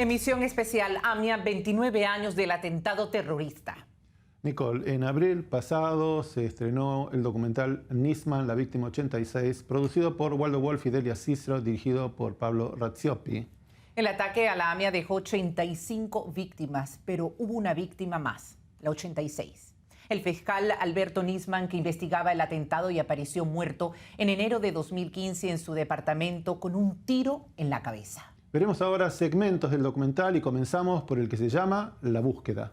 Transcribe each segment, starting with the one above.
Emisión especial AMIA, 29 años del atentado terrorista. Nicole, en abril pasado se estrenó el documental Nisman, la víctima 86, producido por Waldo Wolf y Delia Cicero, dirigido por Pablo Razzioppi. El ataque a la AMIA dejó 85 víctimas, pero hubo una víctima más, la 86. El fiscal Alberto Nisman, que investigaba el atentado y apareció muerto en enero de 2015 en su departamento con un tiro en la cabeza. Veremos ahora segmentos del documental y comenzamos por el que se llama La Búsqueda.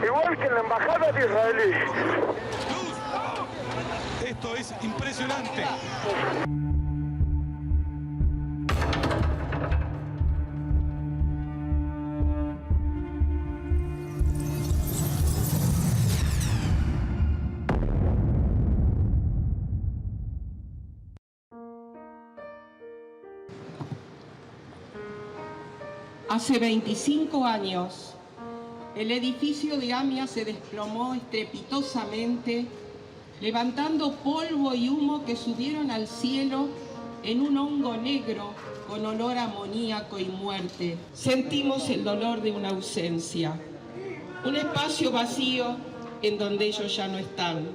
Igual que en la embajada de israelí. Esto es impresionante. Hace 25 años, el edificio de AMIA se desplomó estrepitosamente, levantando polvo y humo que subieron al cielo en un hongo negro con olor a amoníaco y muerte. Sentimos el dolor de una ausencia, un espacio vacío en donde ellos ya no están.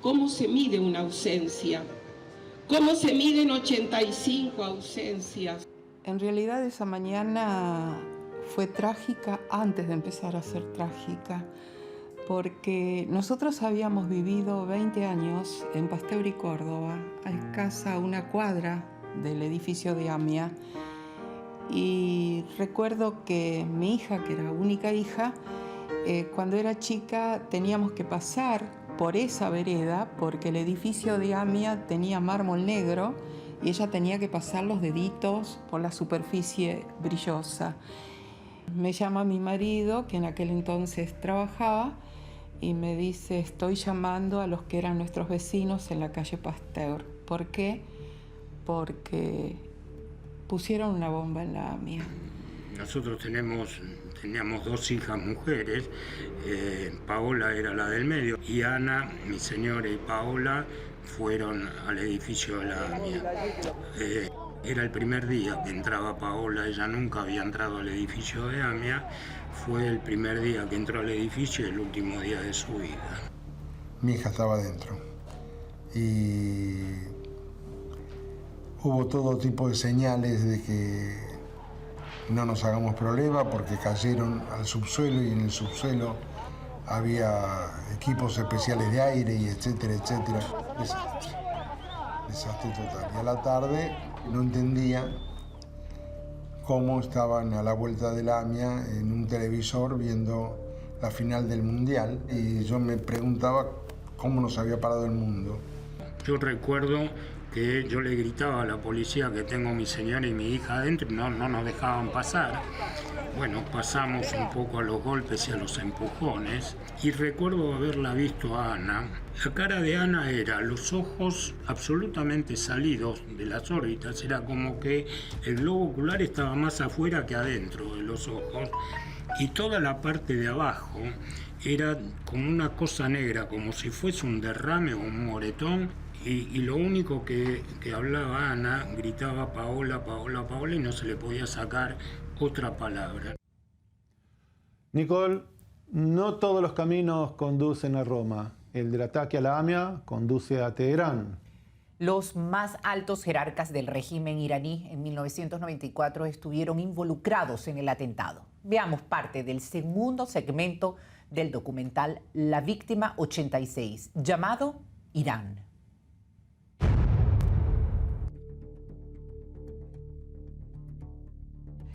¿Cómo se mide una ausencia? ¿Cómo se miden 85 ausencias? En realidad esa mañana fue trágica antes de empezar a ser trágica, porque nosotros habíamos vivido 20 años en Pasteur y Córdoba, a escasa una cuadra del edificio de AMIA, y recuerdo que mi hija, que era única hija, cuando era chica teníamos que pasar por esa vereda porque el edificio de AMIA tenía mármol negro y ella tenía que pasar los deditos por la superficie brillosa. Me llama mi marido, que en aquel entonces trabajaba, y me dice: estoy llamando a los que eran nuestros vecinos en la calle Pasteur. ¿Por qué? Porque pusieron una bomba en la AMIA. Nosotros teníamos dos hijas mujeres, Paola era la del medio, y Ana, mi señora, y Paola fueron al edificio de la AMIA. Era el primer día que entraba Paola, ella nunca había entrado al edificio de AMIA, fue el primer día que entró al edificio y el último día de su vida. Mi hija estaba dentro y hubo todo tipo de señales de que no nos hagamos problema porque cayeron al subsuelo y en el subsuelo había equipos especiales de aire y etcétera, etcétera. Desastre. Desastre total. Y a la tarde no entendía cómo estaban a la vuelta de la AMIA en un televisor viendo la final del Mundial y yo me preguntaba cómo nos había parado el mundo. Yo recuerdo que yo le gritaba a la policía que tengo a mi señora y mi hija adentro y no nos dejaban pasar. Bueno, pasamos un poco a los golpes y a los empujones y recuerdo haberla visto a Ana. La cara de Ana era los ojos absolutamente salidos de las órbitas, era como que el globo ocular estaba más afuera que adentro de los ojos y toda la parte de abajo era como una cosa negra, como si fuese un derrame o un moretón. Y lo único que hablaba Ana, gritaba Paola, Paola, Paola y no se le podía sacar otra palabra. Nicole, no todos los caminos conducen a Roma. El del ataque a la AMIA conduce a Teherán. Los más altos jerarcas del régimen iraní en 1994 estuvieron involucrados en el atentado. Veamos parte del segundo segmento del documental La Víctima 86, llamado Irán.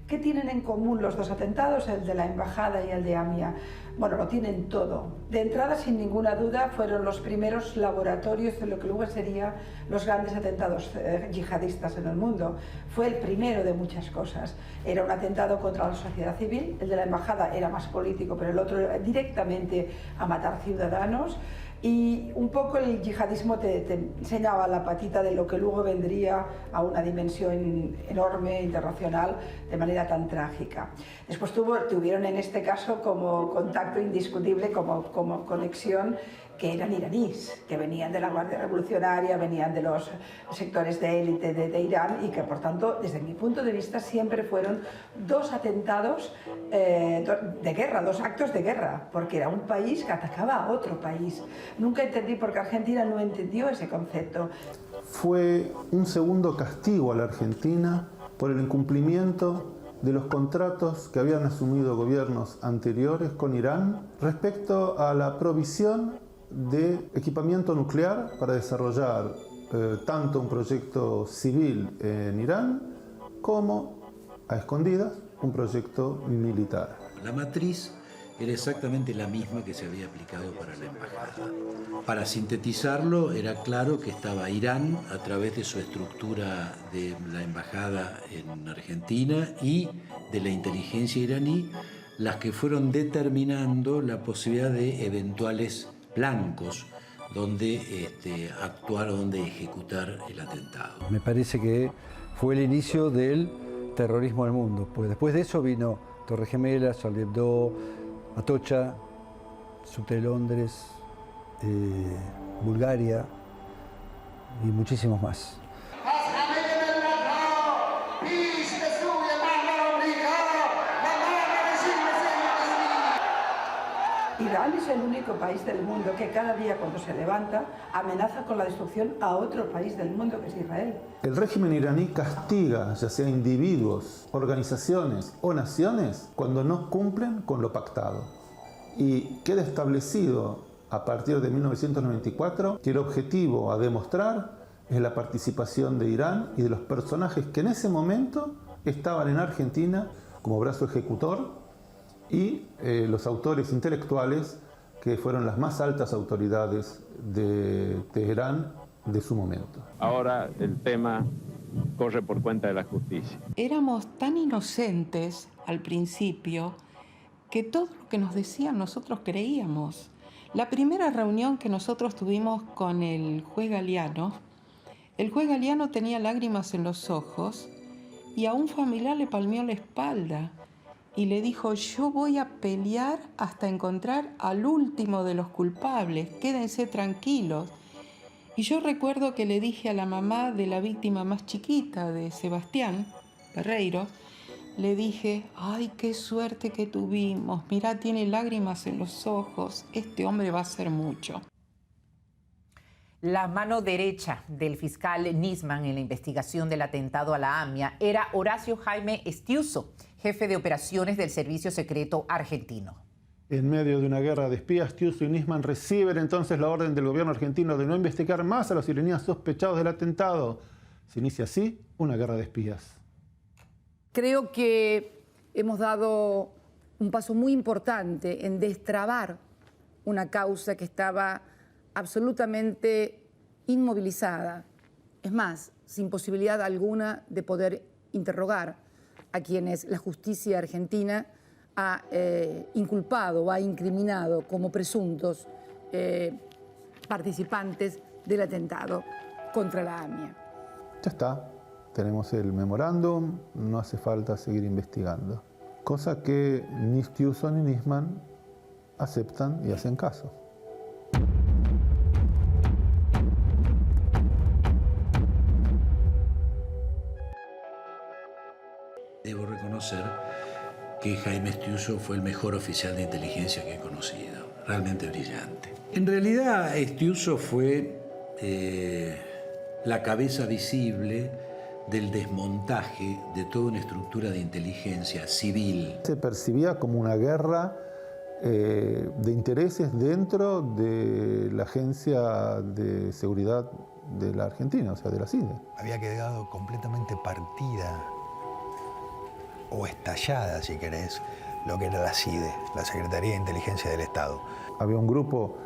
¿Qué tienen en común los dos atentados, el de la embajada y el de AMIA? Bueno, lo tienen todo. De entrada, sin ninguna duda, fueron los primeros laboratorios de lo que luego serían los grandes atentados yihadistas en el mundo. Fue el primero de muchas cosas. Era un atentado contra la sociedad civil, el de la embajada era más político, pero el otro era directamente a matar ciudadanos. Y un poco el yihadismo te enseñaba la patita de lo que luego vendría a una dimensión enorme, internacional, de manera tan trágica. Después tuvieron en este caso como contacto indiscutible, como conexión, que eran iraníes, que venían de la Guardia Revolucionaria, venían de los sectores de élite de Irán y que, por tanto, desde mi punto de vista, siempre fueron dos atentados de guerra, dos actos de guerra, porque era un país que atacaba a otro país. Nunca entendí por qué Argentina no entendió ese concepto. Fue un segundo castigo a la Argentina por el incumplimiento de los contratos que habían asumido gobiernos anteriores con Irán respecto a la provisión de equipamiento nuclear para desarrollar tanto un proyecto civil en Irán como, a escondidas, un proyecto militar. La matriz era exactamente la misma que se había aplicado para la embajada. Para sintetizarlo, era claro que estaba Irán, a través de su estructura de la embajada en Argentina y de la inteligencia iraní, las que fueron determinando la posibilidad de eventuales blancos donde actuar o donde ejecutar el atentado. Me parece que fue el inicio del terrorismo en el mundo, porque después de eso vino Torres Gemelas, Charlie Hebdo, Atocha, Subte de Londres, Bulgaria y muchísimos más. Irán es el único país del mundo que cada día cuando se levanta amenaza con la destrucción a otro país del mundo, que es Israel. El régimen iraní castiga, ya sea individuos, organizaciones o naciones, cuando no cumplen con lo pactado. Y queda establecido a partir de 1994 que el objetivo a demostrar es la participación de Irán y de los personajes que en ese momento estaban en Argentina como brazo ejecutor y los autores intelectuales que fueron las más altas autoridades de Teherán de su momento. Ahora el tema corre por cuenta de la justicia. Éramos tan inocentes al principio que todo lo que nos decían nosotros creíamos. La primera reunión que nosotros tuvimos con el juez Galeano tenía lágrimas en los ojos y a un familiar le palmeó la espalda y le dijo: yo voy a pelear hasta encontrar al último de los culpables, quédense tranquilos. Y yo recuerdo que le dije a la mamá de la víctima más chiquita, de Sebastián Ferreiro, le dije: ay, qué suerte que tuvimos, mirá, tiene lágrimas en los ojos, este hombre va a hacer mucho. La mano derecha del fiscal Nisman en la investigación del atentado a la AMIA era Horacio Jaime Estiuso, jefe de operaciones del Servicio Secreto argentino. En medio de una guerra de espías, Estiuso y Nisman reciben entonces la orden del gobierno argentino de no investigar más a los iraníes sospechados del atentado. Se inicia así una guerra de espías. Creo que hemos dado un paso muy importante en destrabar una causa que estaba absolutamente inmovilizada. Es más, sin posibilidad alguna de poder interrogar a quienes la justicia argentina ha inculpado o ha incriminado como presuntos participantes del atentado contra la AMIA. Ya está, tenemos el memorándum, no hace falta seguir investigando. Cosa que ni Estiuso ni Nisman aceptan y hacen caso. Debo reconocer que Jaime Estiuso fue el mejor oficial de inteligencia que he conocido. Realmente brillante. En realidad, Estiuso fue la cabeza visible del desmontaje de toda una estructura de inteligencia civil. Se percibía como una guerra de intereses dentro de la Agencia de Seguridad de la Argentina, o sea, de la CIDE. Había quedado completamente partida o estallada, si querés, lo que era la CIDE, la Secretaría de Inteligencia del Estado. Había un grupo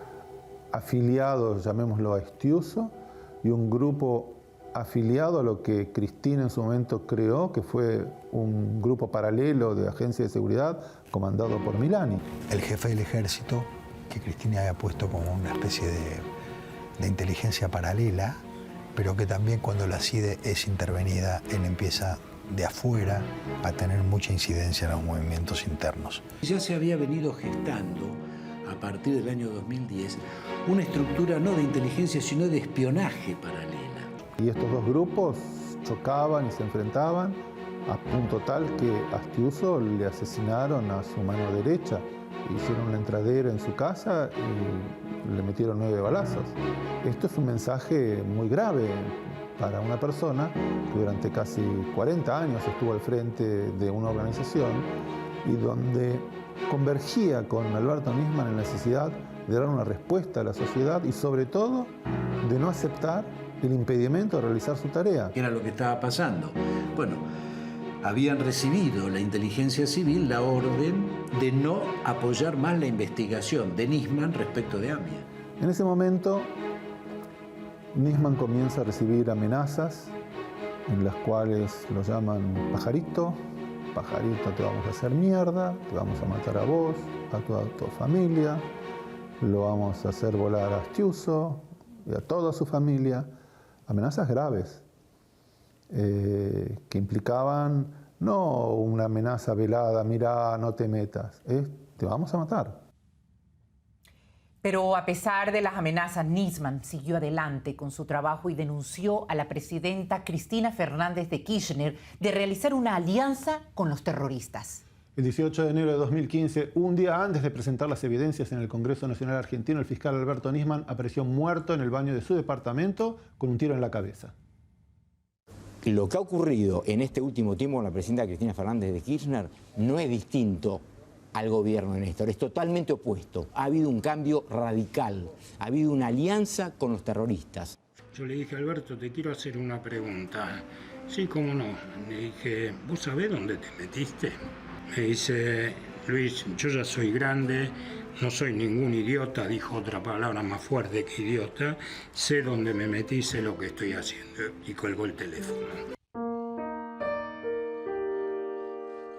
afiliado, llamémoslo a Estiuso, y un grupo afiliado a lo que Cristina en su momento creó, que fue un grupo paralelo de agencia de seguridad comandado por Milani. El jefe del ejército, que Cristina había puesto como una especie de inteligencia paralela, pero que también cuando la CIDE es intervenida, él empieza de afuera a tener mucha incidencia en los movimientos internos. Ya se había venido gestando, a partir del año 2010, una estructura no de inteligencia, sino de espionaje paralela. Y estos dos grupos chocaban y se enfrentaban a punto tal que a Estiuso le asesinaron a su mano derecha. Hicieron una entradera en su casa y le metieron 9 balazos. Esto es un mensaje muy grave para una persona que durante casi 40 años estuvo al frente de una organización y donde convergía con Alberto Nisman en la necesidad de dar una respuesta a la sociedad y sobre todo de no aceptar el impedimento de realizar su tarea. ¿Qué era lo que estaba pasando? Bueno, habían recibido la inteligencia civil la orden de no apoyar más la investigación de Nisman respecto de AMIA. En ese momento, Nisman comienza a recibir amenazas en las cuales lo llaman pajarito, pajarito te vamos a hacer mierda, te vamos a matar a vos, a toda tu familia, lo vamos a hacer volar a Estiuso y a toda su familia. Amenazas graves que implicaban no una amenaza velada, mira, no te metas, te vamos a matar. Pero a pesar de las amenazas, Nisman siguió adelante con su trabajo y denunció a la presidenta Cristina Fernández de Kirchner de realizar una alianza con los terroristas. El 18 de enero de 2015, un día antes de presentar las evidencias en el Congreso Nacional Argentino, el fiscal Alberto Nisman apareció muerto en el baño de su departamento con un tiro en la cabeza. Lo que ha ocurrido en este último tiempo con la presidenta Cristina Fernández de Kirchner no es distinto al gobierno de Néstor, es totalmente opuesto. Ha habido un cambio radical, ha habido una alianza con los terroristas. Yo le dije, Alberto, te quiero hacer una pregunta. Sí, cómo no. Le dije, ¿vos sabés dónde te metiste? Me dice, Luis, yo ya soy grande, no soy ningún idiota, dijo otra palabra más fuerte que idiota, sé dónde me metí, sé lo que estoy haciendo. Y colgó el teléfono.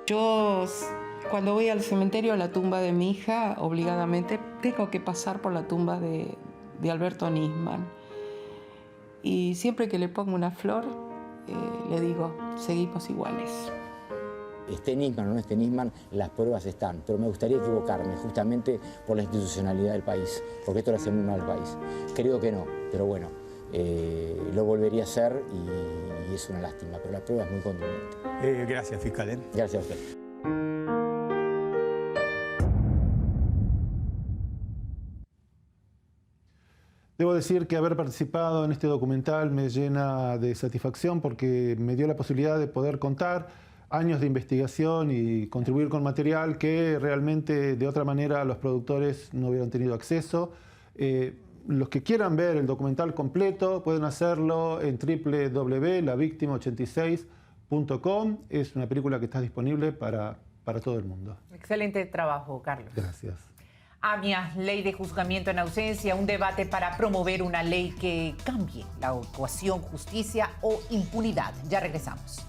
Yo, cuando voy al cementerio, a la tumba de mi hija, obligadamente tengo que pasar por la tumba de Alberto Nisman. Y siempre que le pongo una flor, le digo, seguimos iguales. Esté Nisman o no esté Nisman, las pruebas están, pero me gustaría equivocarme justamente por la institucionalidad del país, porque esto le hace muy mal al país. Creo que no, pero bueno, lo volvería a hacer y es una lástima, pero la prueba es muy contundente. Gracias, fiscal. Gracias a usted. Debo decir que haber participado en este documental me llena de satisfacción porque me dio la posibilidad de poder contar años de investigación y contribuir con material que realmente de otra manera los productores no hubieran tenido acceso. Los que quieran ver el documental completo pueden hacerlo en www.lavictima86.com. Es una película que está disponible para todo el mundo. Excelente trabajo, Carlos. Gracias. AMIA, ley de juzgamiento en ausencia, un debate para promover una ley que cambie la ecuación justicia o impunidad. Ya regresamos.